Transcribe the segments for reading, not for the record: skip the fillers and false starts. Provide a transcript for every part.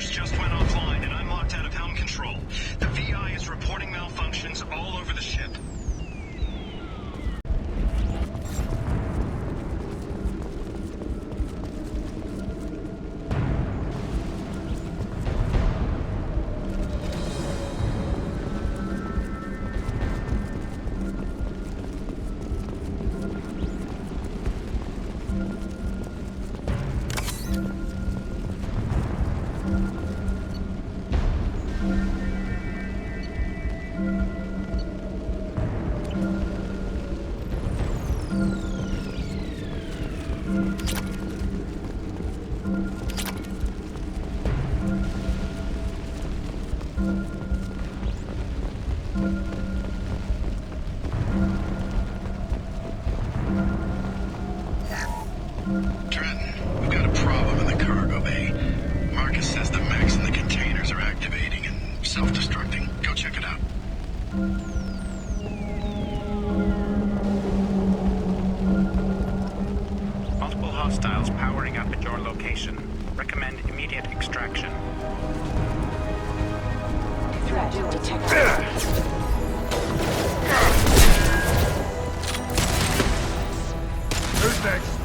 intruders just went offline and I'm locked out of helm control. The VI is reporting malfunctions all over the ship. Hostiles powering up at your location. Recommend immediate extraction. Threat detected. Who's next?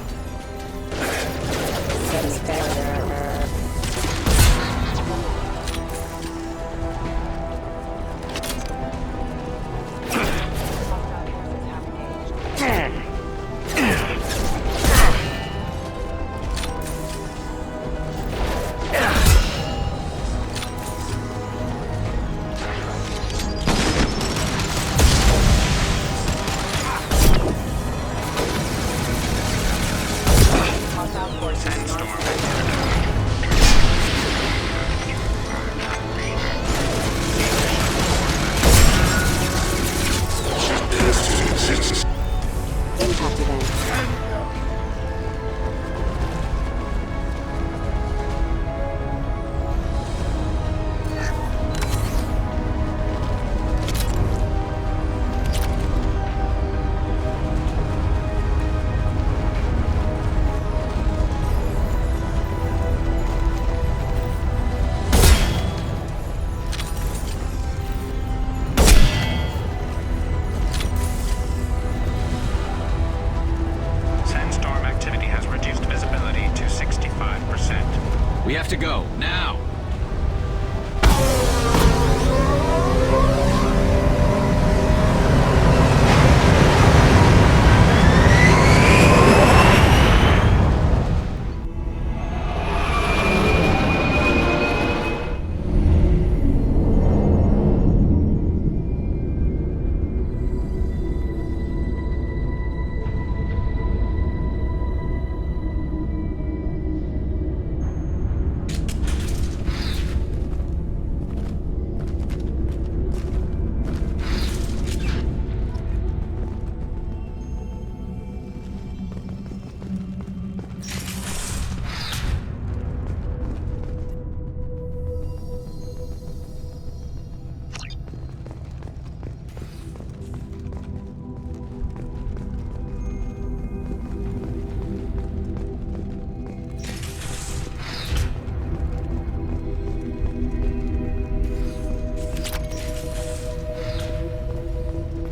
We have to go, now!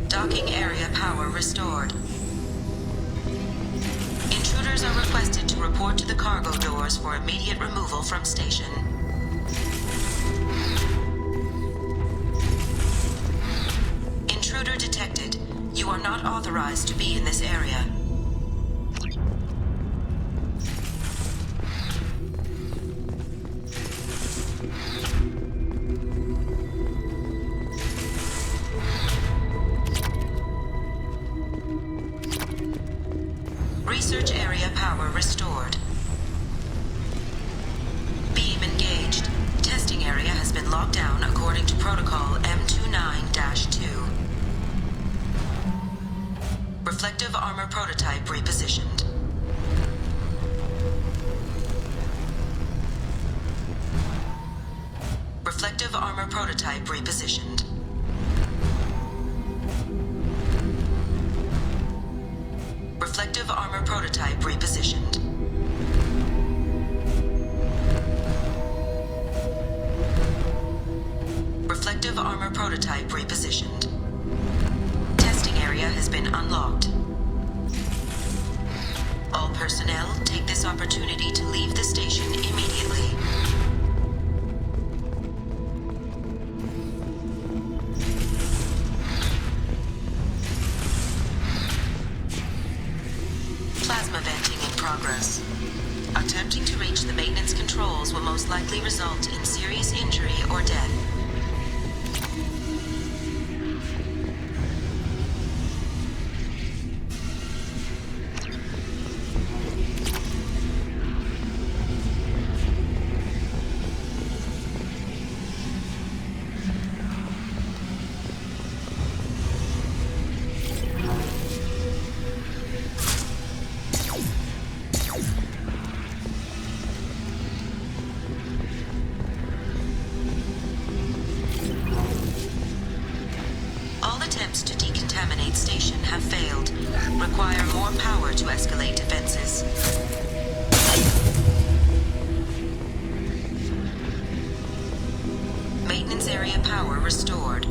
Docking area power restored. Intruders are requested to report to the cargo doors for immediate removal from station. Intruder detected. You are not authorized to be in this area. Research area power restored. Beam engaged. Testing area has been locked down according to protocol M29-2. Reflective armor prototype repositioned. Reflective armor prototype repositioned. Reflective armor prototype repositioned. Reflective armor prototype repositioned. Testing area has been unlocked. All personnel take this opportunity to leave the station immediately. Plasma venting in progress. Attempting to reach the maintenance controls will most likely result in serious injury or death. Attempts to decontaminate station have failed. Require more power to escalate defenses. Maintenance area power restored.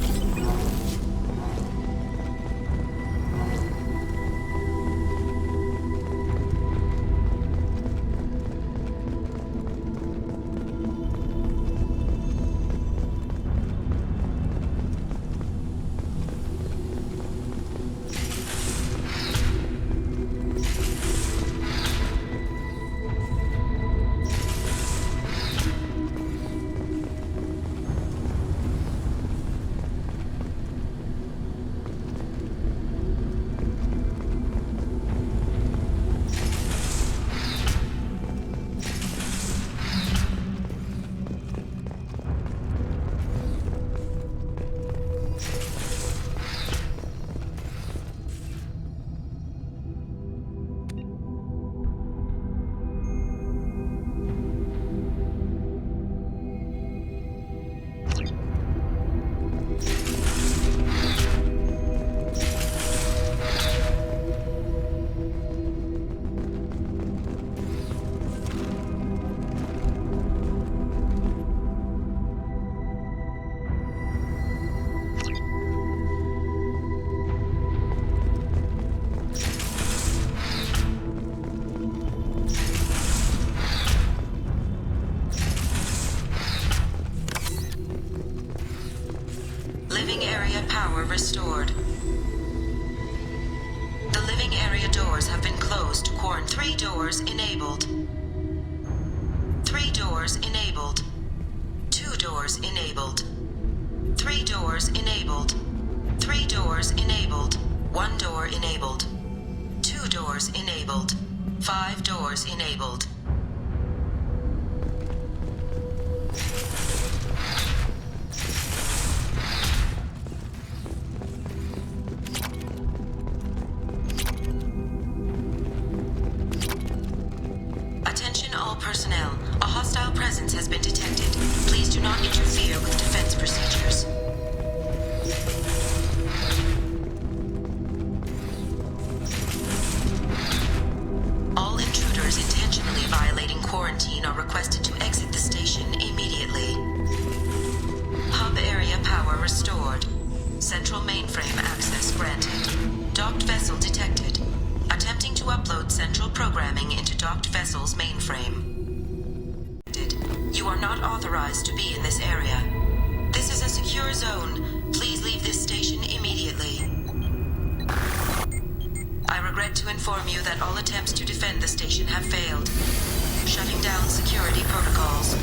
Power restored. The living area doors have been closed to quarantine. 3 doors enabled. 3 doors enabled. 2 doors enabled. 3 doors enabled. 3 doors enabled. 1 door enabled. 2 doors enabled. 5 doors enabled. Personnel, a hostile presence has been detected. Please do not interfere with defense procedures. All intruders intentionally violating quarantine are requested to exit the station immediately. Hub area power restored. Central mainframe access granted. Docked vessel detected. Attempting to upload central programming into docked vessel's mainframe. You are not authorized to be in this area. This is a secure zone. Please leave this station immediately. I regret to inform you that all attempts to defend the station have failed. Shutting down security protocols.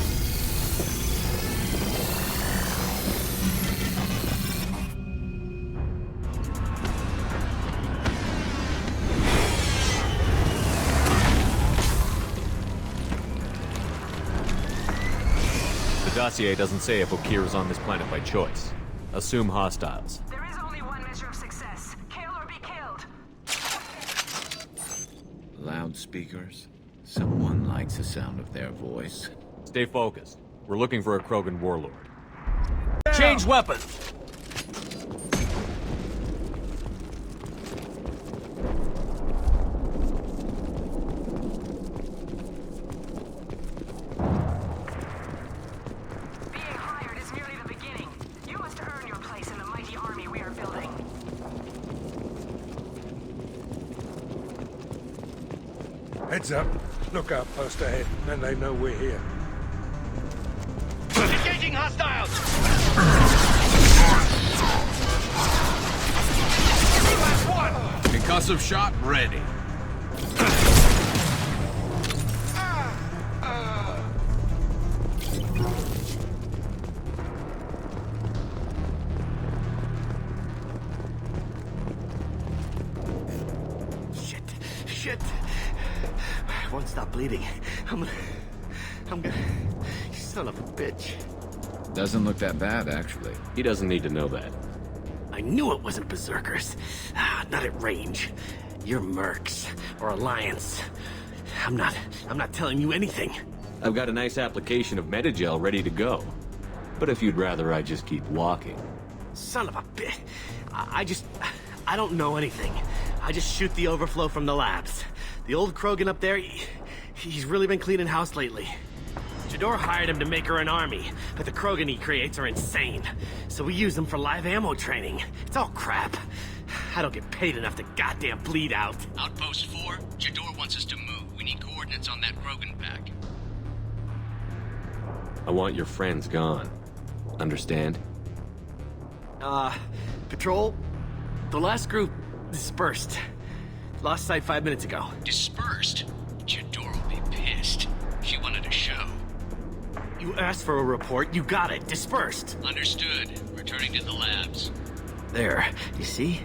The dossier doesn't say if Okir is on this planet by choice. Assume hostiles. There is only one measure of success. Kill or be killed. Loudspeakers? Someone likes the sound of their voice. Stay focused. We're looking for a Krogan warlord. Change weapons! Being hired is merely the beginning. You must Heads up. Lookout post ahead, and they know we're here. Engaging hostiles! Last one! Concussive shot ready. Shit. I won't stop bleeding. I'm gonna... You son of a bitch. Doesn't look that bad, actually. He doesn't need to know that. I knew it wasn't berserkers. Not at range. You're mercs. Or Alliance. I'm not telling you anything. I've got a nice application of Metagel ready to go. But if you'd rather I just keep walking... Son of a bitch. I don't know anything. I just shoot the overflow from the labs. The old Krogan up there, he's really been cleaning house lately. Jador hired him to make her an army, but the Krogan he creates are insane. So we use them for live ammo training. It's all crap. I don't get paid enough to goddamn bleed out. Outpost 4, Jador wants us to move. We need coordinates on that Krogan pack. I want your friends gone. Understand? Patrol? The last group dispersed. Lost sight 5 minutes ago. Dispersed? Jador will be pissed. She wanted a show. You asked for a report, you got it. Dispersed. Understood. Returning to the labs. There. You see?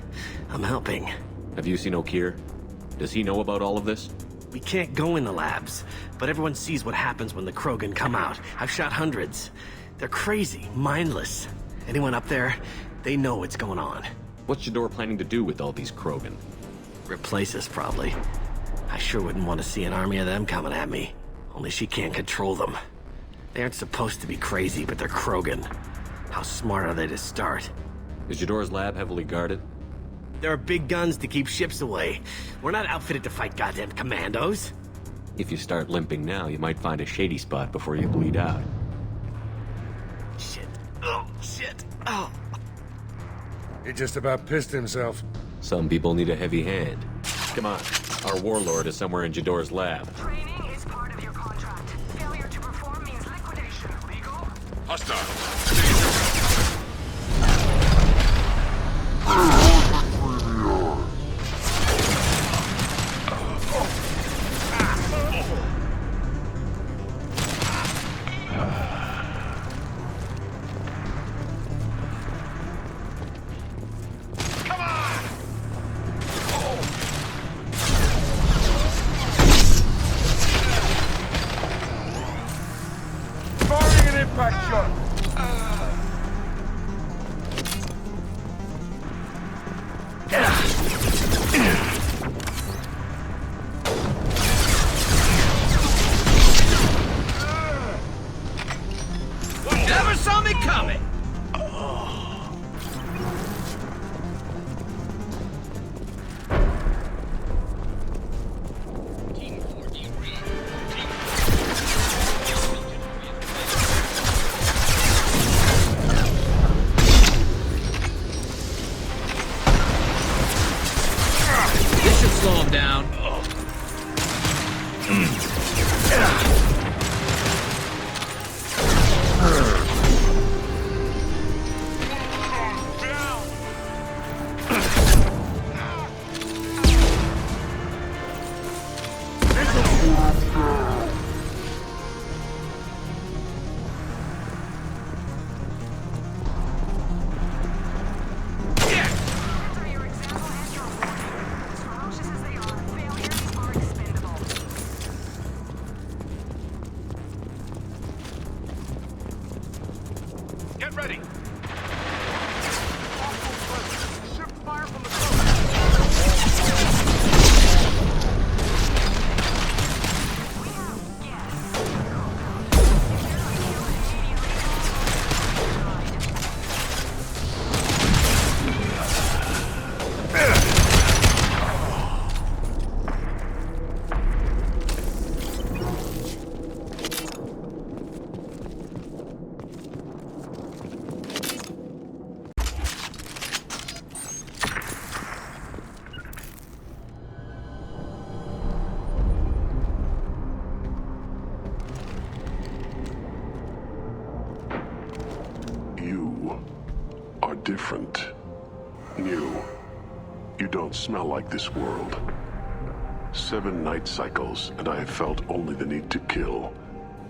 I'm helping. Have you seen O'Keir? Does he know about all of this? We can't go in the labs, but everyone sees what happens when the Krogan come out. I've shot hundreds. They're crazy, mindless. Anyone up there, they know what's going on. What's Jador planning to do with all these Krogan? Replace us, probably. I sure wouldn't want to see an army of them coming at me. Only she can't control them. They aren't supposed to be crazy, but they're Krogan. How smart are they to start? Is Jador's lab heavily guarded? There are big guns to keep ships away. We're not outfitted to fight goddamn commandos. If you start limping now, you might find a shady spot before you bleed out. Shit. Oh, shit. Oh. He just about pissed himself. Some people need a heavy hand. Come on. Our warlord is somewhere in Jador's lab. Training is part of your contract. Failure to perform means liquidation. Legal? Firing an impact shot. Never saw me coming! Team 4D read. This should slow him down. Enter your example and your warning. As ferocious as they are, failures are expendable. Get ready. Ship fire from the coast. We have guests. You are different. New. You don't smell like this world. 7 night cycles, and I have felt only the need to kill.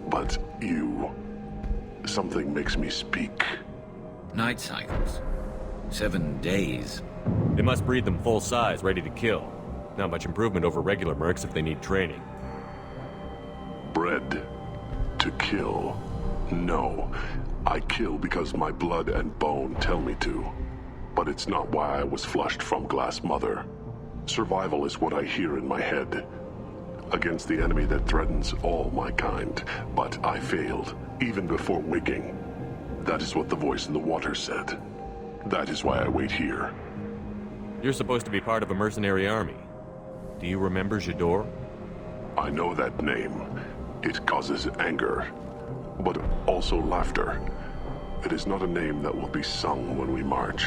But you... something makes me speak. Night cycles. 7 days. They must breed them full size, ready to kill. Not much improvement over regular mercs if they need training. Bred to kill. No. I kill because my blood and bone tell me to. But it's not why I was flushed from Glass Mother. Survival is what I hear in my head. Against the enemy that threatens all my kind. But I failed, even before waking. That is what the voice in the water said. That is why I wait here. You're supposed to be part of a mercenary army. Do you remember J'adore? I know that name. It causes anger, but also laughter. It is not a name that will be sung when we march.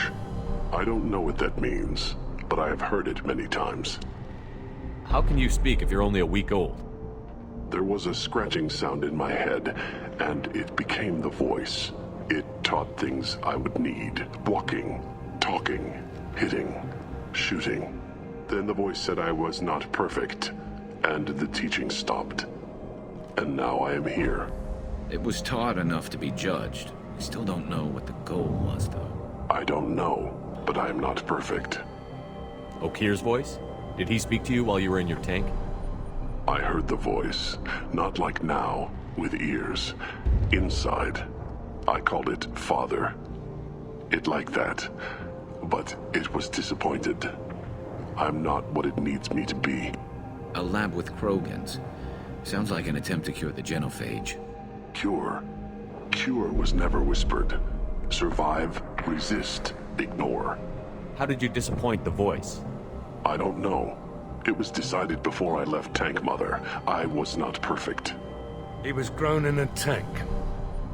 I don't know what that means, but I have heard it many times. How can you speak if you're only a week old? There was a scratching sound in my head, and it became the voice. It taught things I would need. Walking, talking, hitting, shooting. Then the voice said I was not perfect, and the teaching stopped. And now I am here. It was taught enough to be judged. We still don't know what the goal was, though. I don't know, but I am not perfect. Okir's voice? Did he speak to you while you were in your tank? I heard the voice, not like now, with ears. Inside. I called it Father. It like that. But it was disappointed. I'm not what it needs me to be. A lab with Krogans. Sounds like an attempt to cure the genophage. Cure? Cure was never whispered. Survive, resist, ignore. How did you disappoint the voice? I don't know. It was decided before I left Tank Mother. I was not perfect. He was grown in a tank.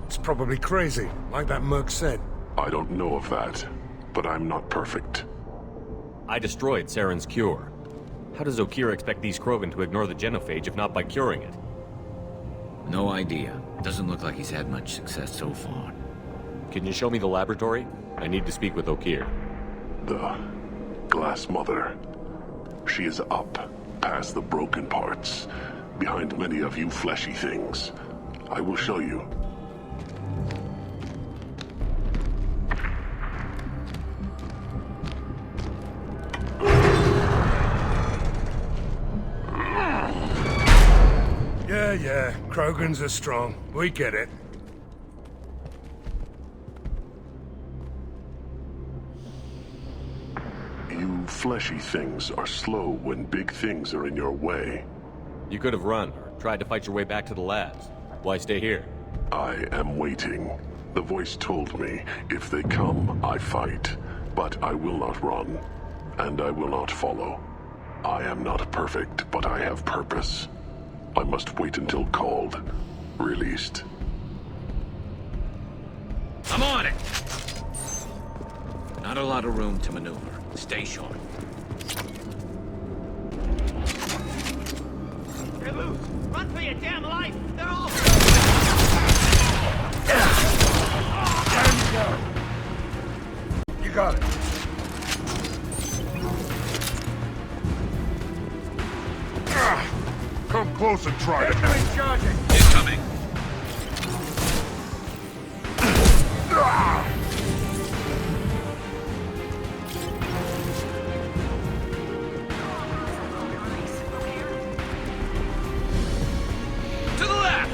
It's probably crazy, like that merc said. I don't know of that, but I'm not perfect. I destroyed Saren's cure. How does Okir expect these Krogan to ignore the genophage if not by curing it? No idea. Doesn't look like he's had much success so far. Can you show me the laboratory? I need to speak with Okir. The Glass Mother. She is up, past the broken parts, behind many of you fleshy things. I will show you. Yeah, Krogans are strong. We get it. You fleshy things are slow when big things are in your way. You could have run, or tried to fight your way back to the labs. Why stay here? I am waiting. The voice told me, if they come, I fight. But I will not run, and I will not follow. I am not perfect, but I have purpose. I must wait until called, released. I'm on it! Not a lot of room to maneuver. Stay sharp. They're loose! Run for your damn life! They're all... There you go. You got it. Come close and try it. Enemy charging! Incoming. Nice. To the left!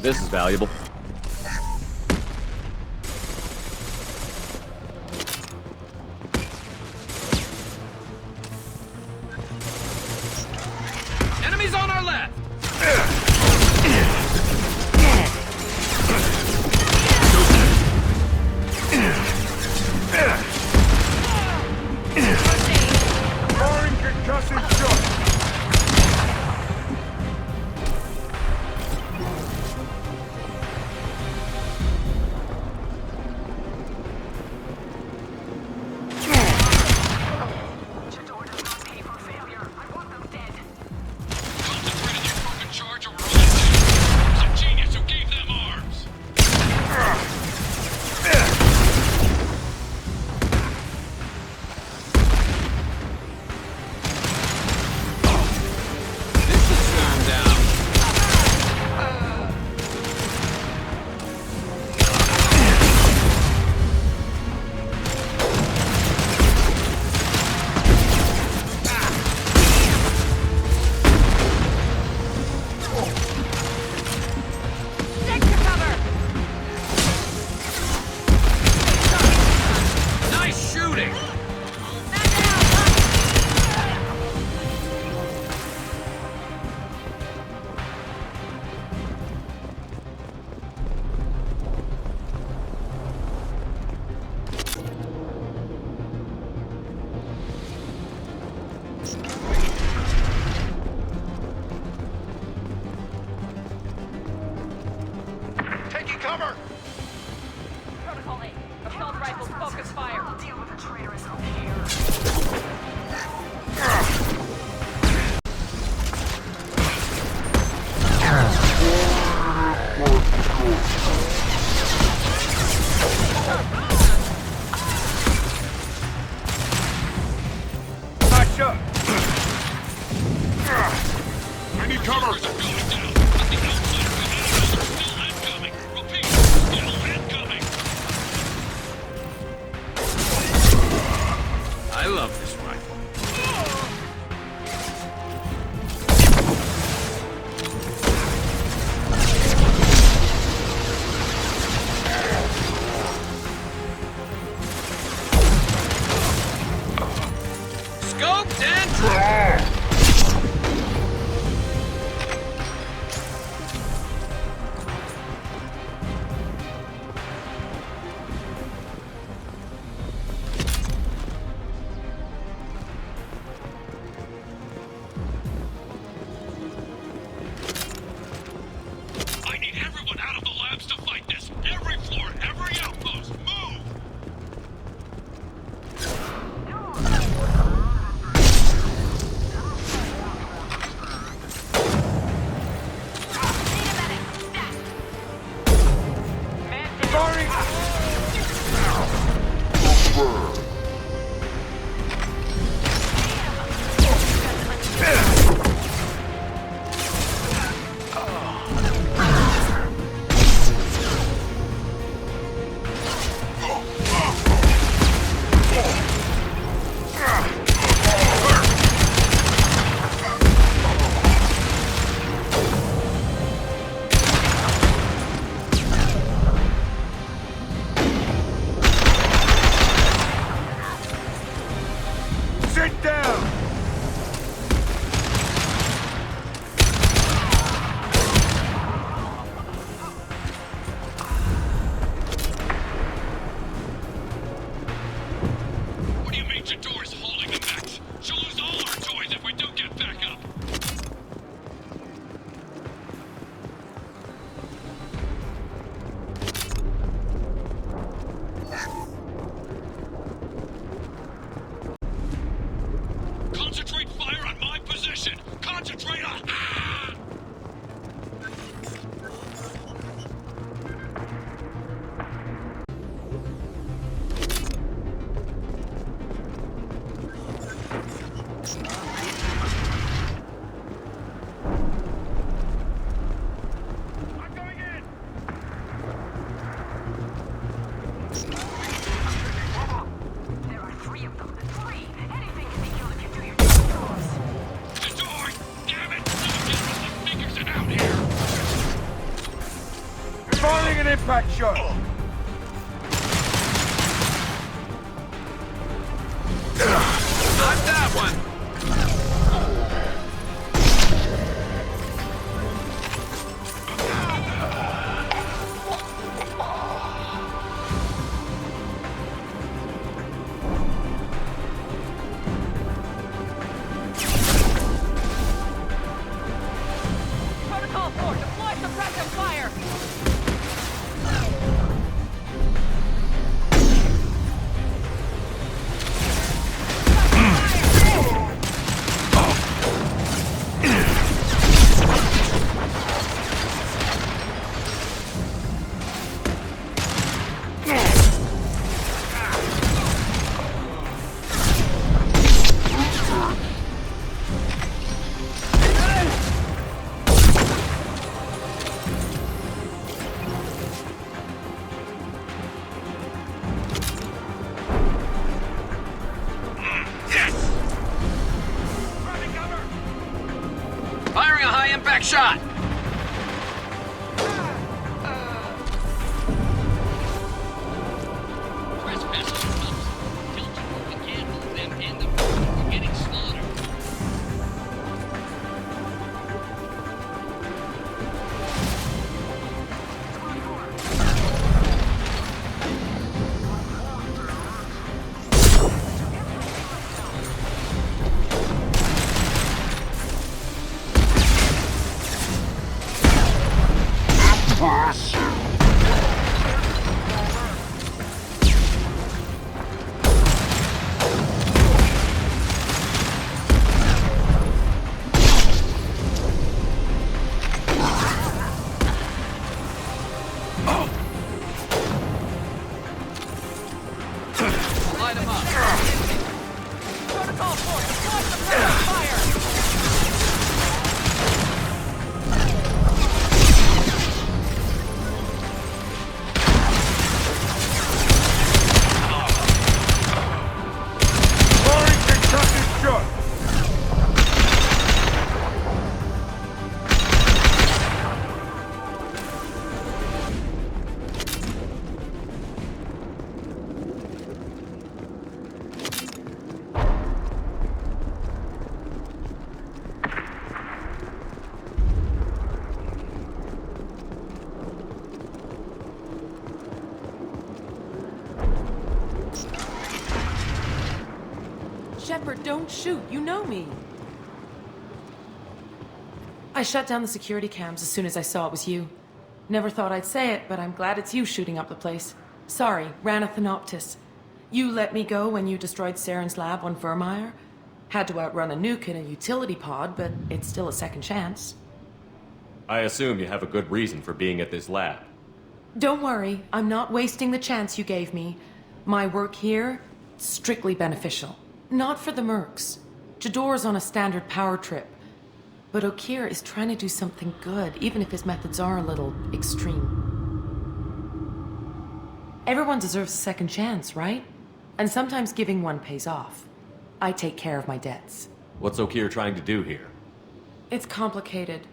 this is valuable. Enemies on our left! Firing concussive shot! Jador does not pay for failure. I want them dead. Concentrated your broken charge over all these. Some genius who gave them arms. This should slow him down. Take your cover! Nice shooting! Taking cover! Protocol 8. Assault rifles focus fire. I'll deal with the traitorous over here. Nice shot! I need cover! Going down, but the outsiders are still incoming. Repeat, still incoming. I love this rifle. Scoped and drawn! impact shot! Not that one! Protocol 4, deploy suppressive fire! Firing a high-impact shot! Trespassers comes. Tilt to where we can't move them and the people are getting slaughtered. Light him up. Protocol 4, deploy suppressive fire! Firing concussive shot! Shepard, don't shoot. You know me. I shut down the security cams as soon as I saw it was you. Never thought I'd say it, but I'm glad it's you shooting up the place. Sorry, ran a Thanoptis. You let me go when you destroyed Saren's lab on Vermeer. Had to outrun a nuke in a utility pod, but it's still a second chance. I assume you have a good reason for being at this lab. Don't worry, I'm not wasting the chance you gave me. My work here, strictly beneficial. Not for the mercs. Jador's on a standard power trip. But Okir is trying to do something good, even if his methods are a little extreme. Everyone deserves a second chance, right? And sometimes giving one pays off. I take care of my debts. What's Okir trying to do here? It's complicated.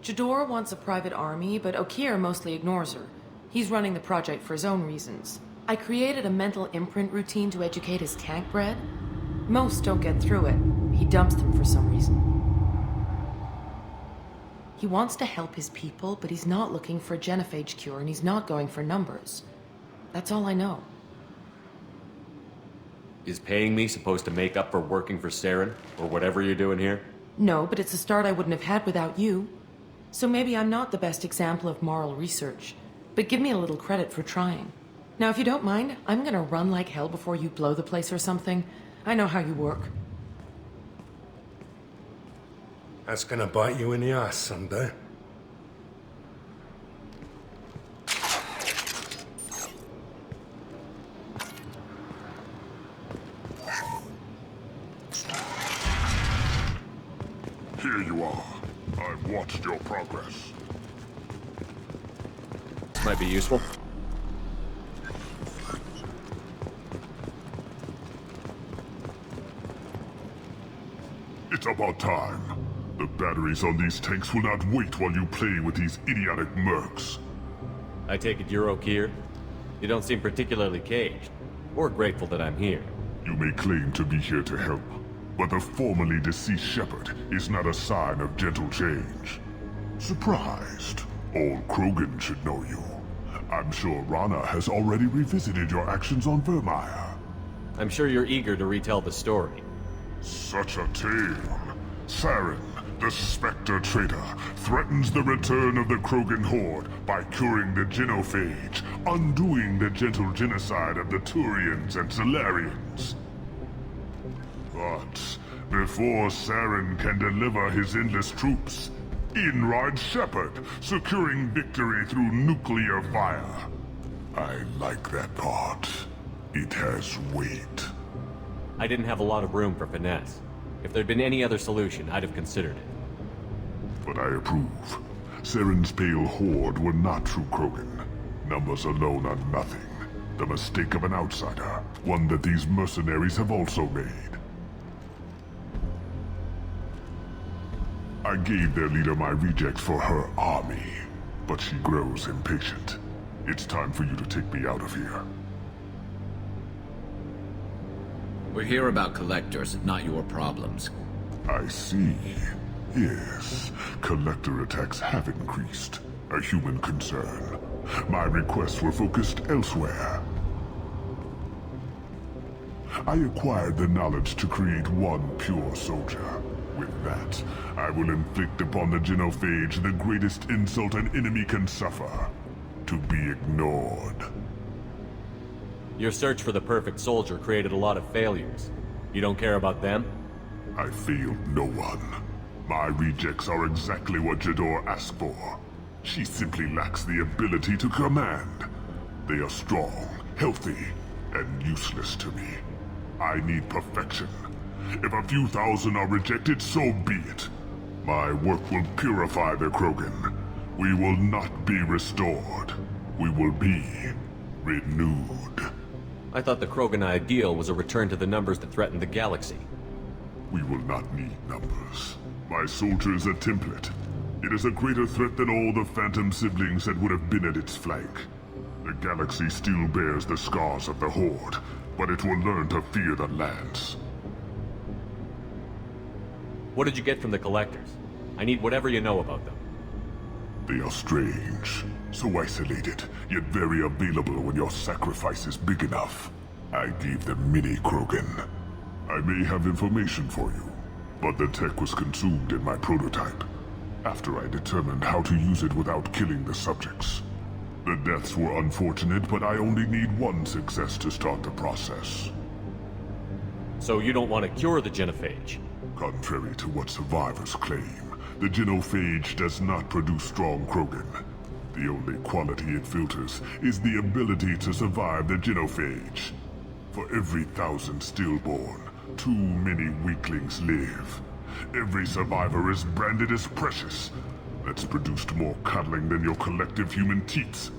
Jador wants a private army, but Okir mostly ignores her. He's running the project for his own reasons. I created a mental imprint routine to educate his tank bred. Most don't get through it. He dumps them for some reason. He wants to help his people, but he's not looking for a genophage cure, and he's not going for numbers. That's all I know. Is paying me supposed to make up for working for Saren, or whatever you're doing here? No, but it's a start I wouldn't have had without you. So maybe I'm not the best example of moral research, but give me a little credit for trying. Now, if you don't mind, I'm gonna run like hell before you blow the place or something. I know how you work. That's gonna bite you in the ass someday. Here you are. I've watched your progress. Might be useful. It's about time. The batteries on these tanks will not wait while you play with these idiotic mercs. I take it you're O'Keefe? You don't seem particularly caged, or grateful that I'm here. You may claim to be here to help, but the formerly deceased Shepard is not a sign of gentle change. Surprised? Old Krogan should know you. I'm sure Rana has already revisited your actions on Vermeer. I'm sure you're eager to retell the story. Such a tale. Saren, the Spectre traitor, threatens the return of the Krogan horde by curing the genophage, undoing the gentle genocide of the Turians and Solarians. But before Saren can deliver his endless troops, in rides Shepard, securing victory through nuclear fire. I like that part. It has weight. I didn't have a lot of room for finesse. If there'd been any other solution, I'd have considered it. But I approve. Saren's pale horde were not true Krogan. Numbers alone are nothing. The mistake of an outsider, one that these mercenaries have also made. I gave their leader my rejects for her army, but she grows impatient. It's time for you to take me out of here. We're here about collectors, not your problems. I see. Yes, collector attacks have increased. A human concern. My requests were focused elsewhere. I acquired the knowledge to create one pure soldier. With that, I will inflict upon the genophage the greatest insult an enemy can suffer. To be ignored. Your search for the perfect soldier created a lot of failures. You don't care about them? I failed no one. My rejects are exactly what Jador asked for. She simply lacks the ability to command. They are strong, healthy, and useless to me. I need perfection. If a few thousand are rejected, so be it. My work will purify the Krogan. We will not be restored. We will be renewed. I thought the Krogan ideal was a return to the numbers that threatened the galaxy. We will not need numbers. My soldier is a template. It is a greater threat than all the Phantom siblings that would have been at its flank. The galaxy still bears the scars of the Horde, but it will learn to fear the Lance. What did you get from the Collectors? I need whatever you know about them. They are strange, so isolated, yet very available when your sacrifice is big enough. I gave them mini Krogan. I may have information for you, but the tech was consumed in my prototype, after I determined how to use it without killing the subjects. The deaths were unfortunate, but I only need one success to start the process. So you don't want to cure the genophage? Contrary to what survivors claim, the genophage does not produce strong Krogan. The only quality it filters is the ability to survive the genophage. For every 1,000 stillborn, too many weaklings live. Every survivor is branded as precious. That's produced more cuddling than your collective human teats.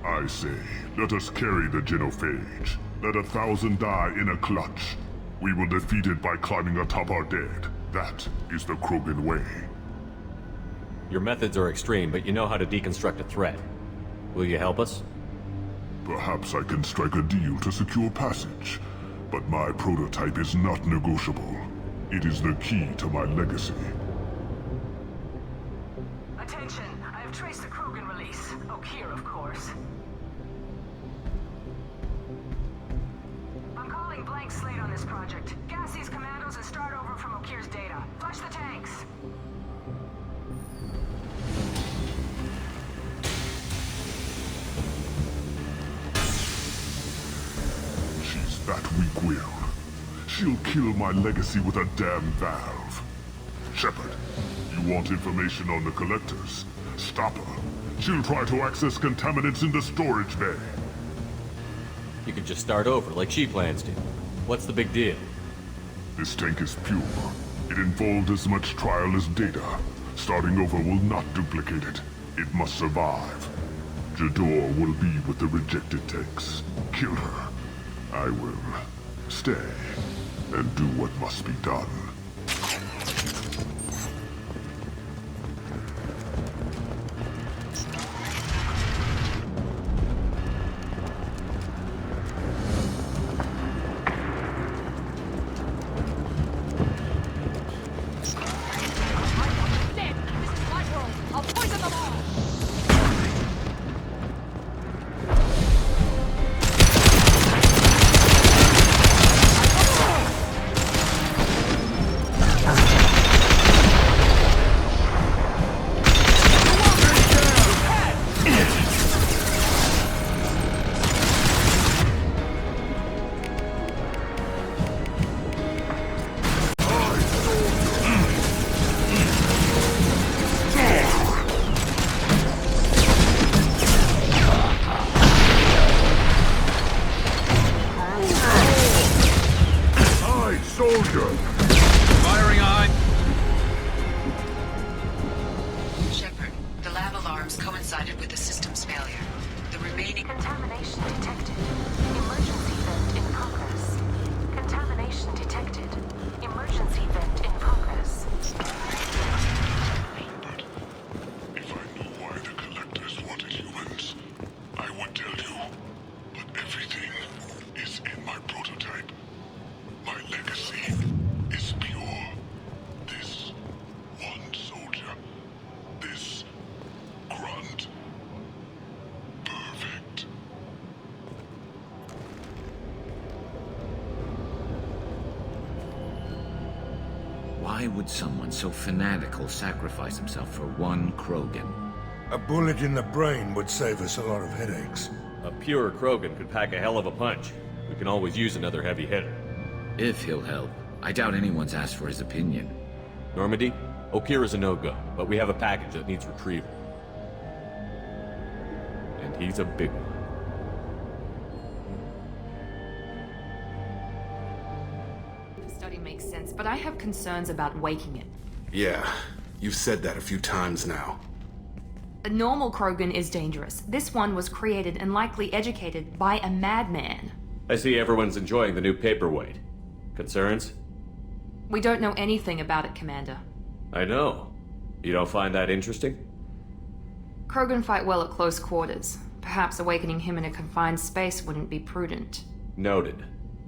I say, let us carry the genophage. Let 1,000 die in a clutch. We will defeat it by climbing atop our dead. That is the Krogan way. Your methods are extreme, but you know how to deconstruct a threat. Will you help us? Perhaps I can strike a deal to secure passage, but my prototype is not negotiable. It is the key to my legacy. Attention, I have traced the Krogan release. O'Keefe, of course. I'm calling blank slate on this project. Gas these commandos and start over from O'Keefe's data. Flush the tanks. She's that weak-willed. She'll kill my legacy with a damn valve. Shepard, you want information on the Collectors? Stop her. She'll try to access contaminants in the storage bay. You could just start over, like she plans to. What's the big deal? This tank is pure. It involved as much trial as data. Starting over will not duplicate it. It must survive. Jador will be with the rejected tanks. Kill her. I will stay and do what must be done. Why would someone so fanatical sacrifice himself for one Krogan? A bullet in the brain would save us a lot of headaches. A pure Krogan could pack a hell of a punch. We can always use another heavy hitter. If he'll help. I doubt anyone's asked for his opinion. Normandy, Okira's a no-go, but we have a package that needs retrieval. And he's a big one. The study makes sense, but I have concerns about waking it. Yeah, you've said that a few times now. A normal Krogan is dangerous. This one was created and likely educated by a madman. I see everyone's enjoying the new paperweight. Concerns? We don't know anything about it, Commander. I know. You don't find that interesting? Krogan fight well at close quarters. Perhaps awakening him in a confined space wouldn't be prudent. Noted.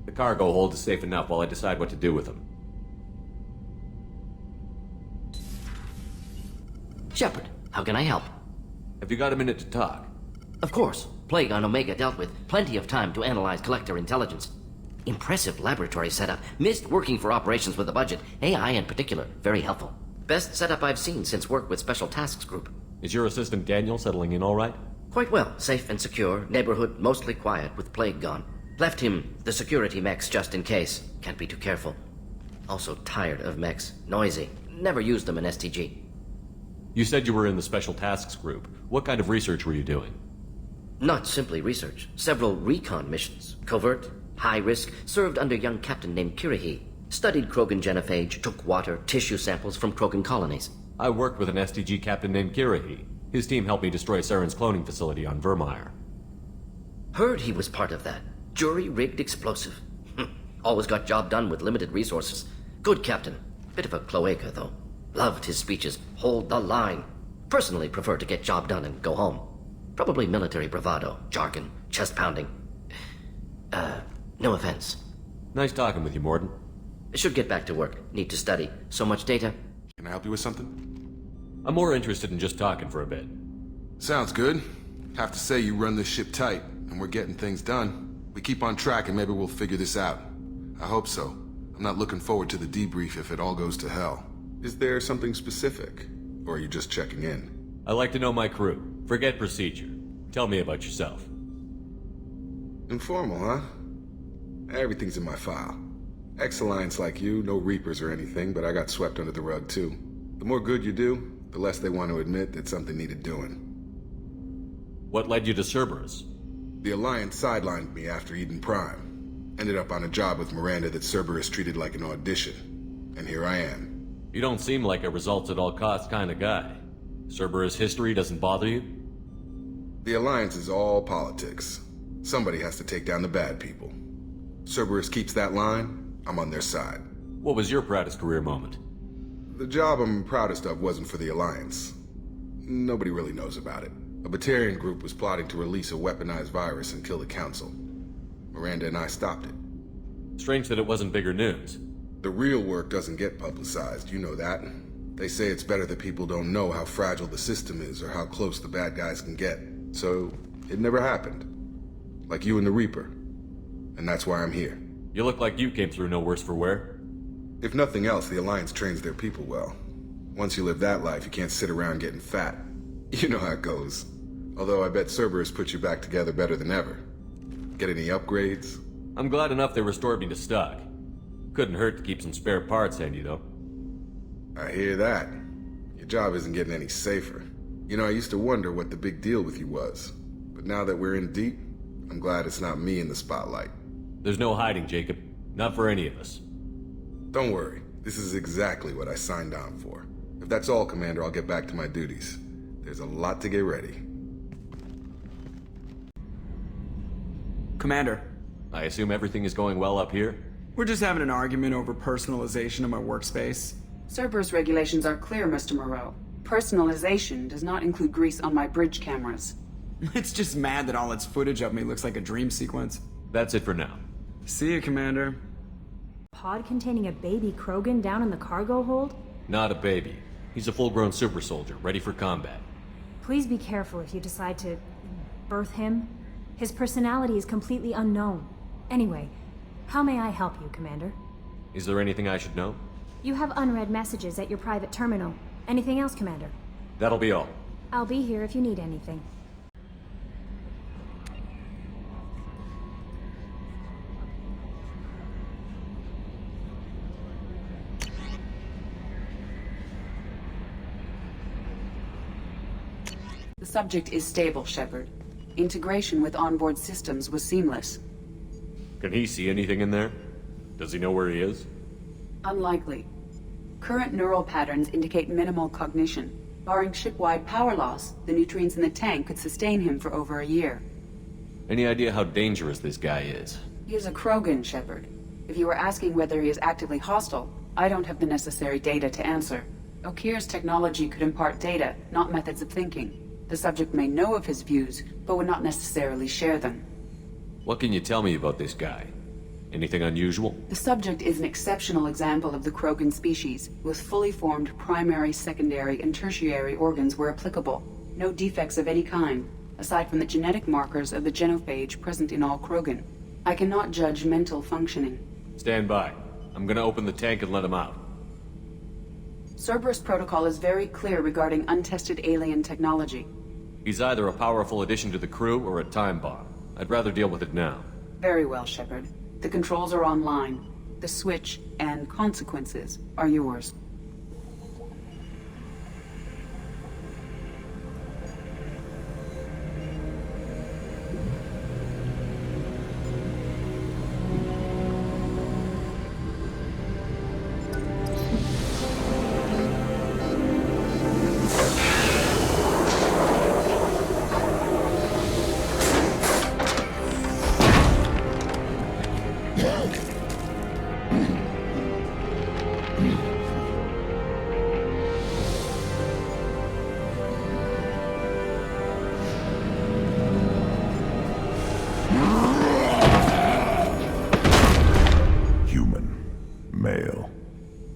The cargo hold is safe enough while I decide what to do with him. Shepard, how can I help? Have you got a minute to talk? Of course. Plague on Omega dealt with. Plenty of time to analyze collector intelligence. Impressive laboratory setup. Missed working for operations with a budget. AI in particular. Very helpful. Best setup I've seen since work with Special Tasks Group. Is your assistant Daniel settling in all right? Quite well. Safe and secure. Neighborhood mostly quiet with Plague gone. Left him the security mechs just in case. Can't be too careful. Also tired of mechs. Noisy. Never used them in STG. You said you were in the Special Tasks Group. What kind of research were you doing? Not simply research. Several recon missions. Covert, high risk, served under a young captain named Kirahi. Studied Krogan genophage, took water, tissue samples from Krogan colonies. I worked with an STG captain named Kirahi. His team helped me destroy Saren's cloning facility on Vermeer. Heard he was part of that. Jury-rigged explosive. Always got job done with limited resources. Good captain. Bit of a cloaca, though. Loved his speeches. Hold the line. Personally prefer to get job done and go home. Probably military bravado, jargon, chest pounding. No offense. Nice talking with you, Morden. Should get back to work. Need to study. So much data. Can I help you with something? I'm more interested in just talking for a bit. Sounds good. Have to say you run this ship tight, and we're getting things done. We keep on track and maybe we'll figure this out. I hope so. I'm not looking forward to the debrief if it all goes to hell. Is there something specific? Or are you just checking in? I like to know my crew. Forget procedure. Tell me about yourself. Informal, huh? Everything's in my file. Ex-Alliance like you, no Reapers or anything, but I got swept under the rug too. The more good you do, the less they want to admit that something needed doing. What led you to Cerberus? The Alliance sidelined me after Eden Prime. Ended up on a job with Miranda that Cerberus treated like an audition. And here I am. You don't seem like a results-at-all-costs kind of guy. Cerberus history doesn't bother you? The Alliance is all politics. Somebody has to take down the bad people. Cerberus keeps that line, I'm on their side. What was your proudest career moment? The job I'm proudest of wasn't for the Alliance. Nobody really knows about it. A Batarian group was plotting to release a weaponized virus and kill the Council. Miranda and I stopped it. Strange that it wasn't bigger news. The real work doesn't get publicized, you know that. They say it's better that people don't know how fragile the system is or how close the bad guys can get. So, it never happened. Like you and the Reaper. And that's why I'm here. You look like you came through no worse for wear. If nothing else, the Alliance trains their people well. Once you live that life, you can't sit around getting fat. You know how it goes. Although I bet Cerberus put you back together better than ever. Get any upgrades? I'm glad enough they restored me to stock. Couldn't hurt to keep some spare parts handy, though. I hear that. Your job isn't getting any safer. You know, I used to wonder what the big deal with you was. But now that we're in deep, I'm glad it's not me in the spotlight. There's no hiding, Jacob. Not for any of us. Don't worry. This is exactly what I signed on for. If that's all, Commander, I'll get back to my duties. There's a lot to get ready. Commander. I assume everything is going well up here? We're just having an argument over personalization of my workspace. Cerberus regulations are clear, Mr. Moreau. Personalization does not include grease on my bridge cameras. It's just mad that all its footage of me looks like a dream sequence. That's it for now. See you, Commander. Pod containing a baby Krogan down in the cargo hold? Not a baby. He's a full-grown super soldier, ready for combat. Please be careful if you decide to birth him. His personality is completely unknown. Anyway, how may I help you, Commander? Is there anything I should know? You have unread messages at your private terminal. Anything else, Commander? That'll be all. I'll be here if you need anything. The subject is stable, Shepard. Integration with onboard systems was seamless. Can he see anything in there? Does he know where he is? Unlikely. Current neural patterns indicate minimal cognition. Barring ship-wide power loss, the nutrients in the tank could sustain him for over a year. Any idea how dangerous this guy is? He is a Krogan, Shepard. If you were asking whether he is actively hostile, I don't have the necessary data to answer. Okeer's technology could impart data, not methods of thinking. The subject may know of his views, but would not necessarily share them. What can you tell me about this guy? Anything unusual? The subject is an exceptional example of the Krogan species, with fully formed primary, secondary, and tertiary organs where applicable. No defects of any kind, aside from the genetic markers of the genophage present in all Krogan. I cannot judge mental functioning. Stand by. I'm gonna open the tank and let him out. Cerberus protocol is very clear regarding untested alien technology. He's either a powerful addition to the crew or a time bomb. I'd rather deal with it now. Very well, Shepard. The controls are online. The switch and consequences are yours.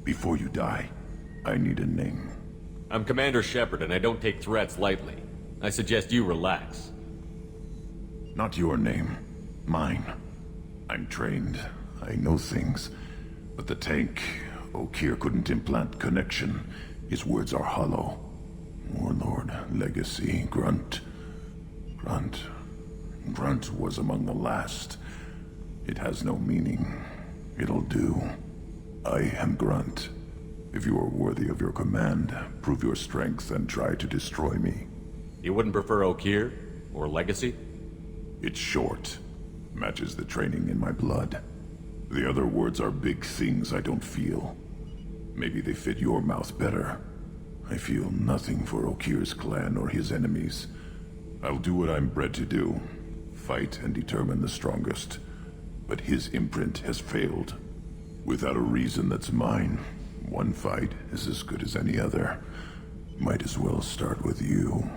Before you die, I need a name. I'm Commander Shepard, and I don't take threats lightly. I suggest you relax. Not your name. Mine. I'm trained. I know things. But the tank, Okeer couldn't implant connection. His words are hollow. Warlord, Legacy, Grynt. Grynt was among the last. It has no meaning. It'll do. I am Grynt. If you are worthy of your command, prove your strength and try to destroy me. You wouldn't prefer Okeer? Or Legacy? It's short. Matches the training in my blood. The other words are big things I don't feel. Maybe they fit your mouth better. I feel nothing for Okeer's clan or his enemies. I'll do what I'm bred to do. Fight and determine the strongest. But his imprint has failed. Without a reason that's mine, one fight is as good as any other. Might as well start with you.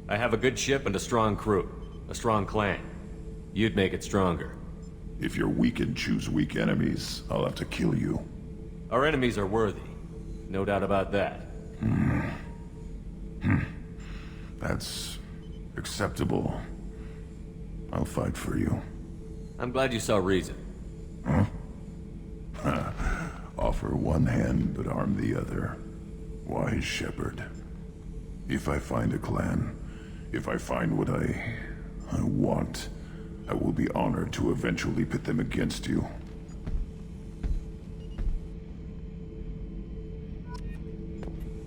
I have a good ship and a strong crew. A strong clan. You'd make it stronger. If you're weak and choose weak enemies, I'll have to kill you. Our enemies are worthy. No doubt about that. That's acceptable. I'll fight for you. I'm glad you saw reason. Huh? Offer one hand, but arm the other. Wise Shepard. If I find a clan, if I find what I want, I will be honored to eventually pit them against you.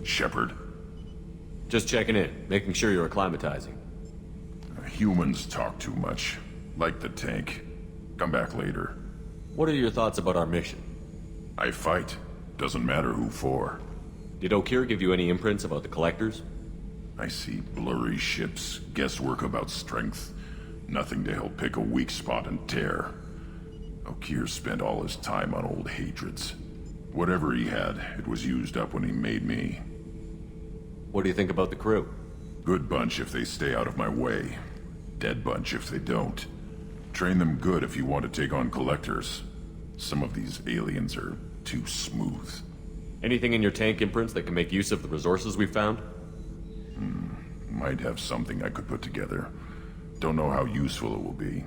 Shepard. Just checking in, making sure you're acclimatizing. Humans talk too much. Like the tank. Come back later. What are your thoughts about our mission? I fight. Doesn't matter who for. Did Okeer give you any imprints about the Collectors? I see blurry ships, guesswork about strength. Nothing to help pick a weak spot and tear. Okeer spent all his time on old hatreds. Whatever he had, it was used up when he made me. What do you think about the crew? Good bunch if they stay out of my way. Dead bunch if they don't. Train them good if you want to take on Collectors. Some of these aliens are too smooth. Anything in your tank imprints that can make use of the resources we found? Might have something I could put together. Don't know how useful it will be.